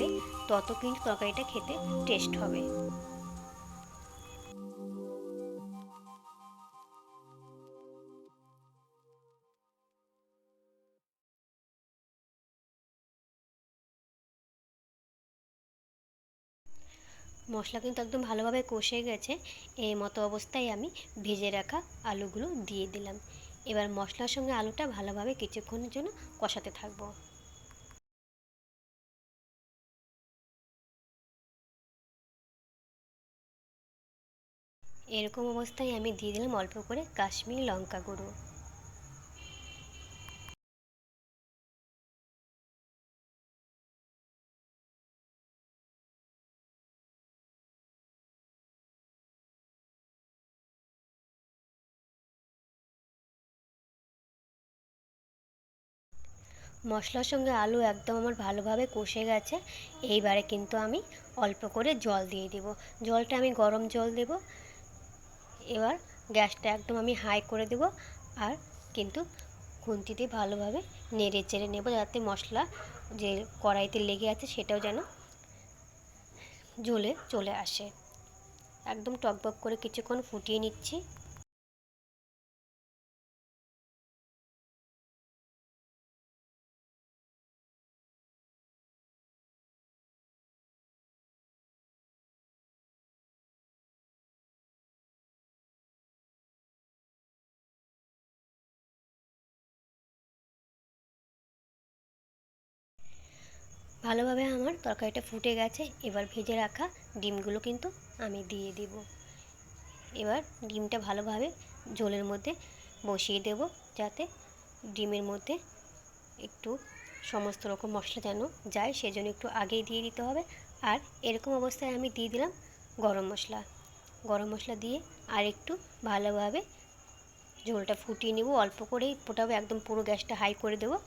হবে, তত কিন্তু তরকারিটা খেতে টেস্ট হবে। মশলা কিন্তু একদম ভালোভাবে কষে গেছে। এই মতো অবস্থায় আমি ভেজে রাখা আলুগুলো দিয়ে দিলাম। এবার মশলার সঙ্গে আলুটা ভালোভাবে কিছুক্ষণের জন্য কষাতে থাকবো। এরকম অবস্থায় আমি দিয়ে দিলাম অল্প করে কাশ্মীরি লঙ্কা গুঁড়ো। মশলার সঙ্গে আলু একদম আমার ভালোভাবে কষে গেছে। এইবারে কিন্তু আমি অল্প করে জল দিয়ে দেব। জলটা আমি গরম জল দেব। এবার গ্যাসটা একদম আমি হাই করে দেব, আর কিন্তু খুন্তি দিয়ে ভালোভাবে নেড়ে চেড়ে নেব, যাতে মশলা যে কড়াইতে লেগে আছে সেটাও যেন জ্বলে চলে আসে। একদম টকবক করে কিছুক্ষণ ফুটিয়ে নিচ্ছি। ভালোভাবে আমার তরকারিটা ফুটে গেছে। এবার ভেজে রাখা ডিমগুলো কিন্তু আমি দিয়ে দিব। এবার ডিমটা ভালোভাবে ঝোলের মধ্যে বসিয়ে দেব, যাতে ডিমের মধ্যে একটু সমস্ত রকম মশলা যেন যায়, সেজন্য একটু আগেই দিয়ে দিতে হবে। আর এরকম অবস্থায় আমি দিয়ে দিলাম গরম মশলা। গরম মশলা দিয়ে আর একটু ভালোভাবে ঝোলটা ফুটিয়ে নেব। অল্প করেই ফোটাবো, একদম পুরো গ্যাসটা হাই করে দেবো।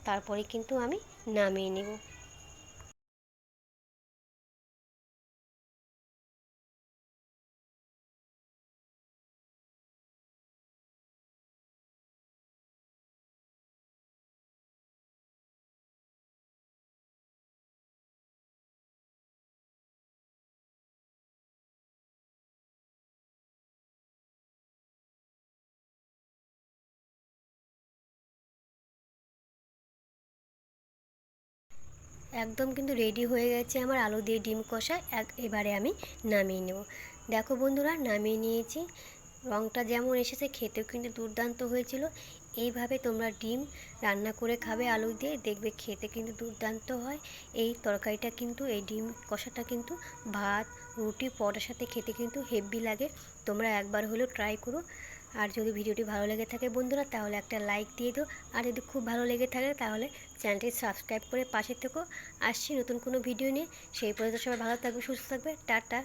তারপরে কিন্তু আমি নামিয়ে নেব। একদম কিন্তু রেডি হয়ে গেছে আমার আলু দিয়ে ডিম কষা। এবারে আমি নামিয়ে নেব। দেখো বন্ধুরা, নামিয়ে নিয়েছি। রঙটা যেমন এসেছে, খেতেও কিন্তু দুর্দান্ত হয়েছিল। এইভাবে তোমরা ডিম রান্না করে খাবে আলু দিয়ে, দেখবে খেতে কিন্তু দুর্দান্ত হয়। এই তরকারিটা কিন্তু, এই ডিম কষাটা কিন্তু ভাত, রুটি, পরোটার সাথে খেতে কিন্তু হেভি লাগে। তোমরা একবার হলেও ট্রাই করো। আর যদি ভিডিওটি ভালো লেগে থাকে বন্ধুরা, তাহলে একটা লাইক দিয়ে দিও। আর যদি খুব ভালো লেগে থাকে তাহলে চ্যানেলটি সাবস্ক্রাইব করে পাশে থেকো। আসছি নতুন কোনো ভিডিও নিয়ে। সেই পর্যন্ত সবাই ভালো থাকবে, সুস্থ থাকবে। টাটা।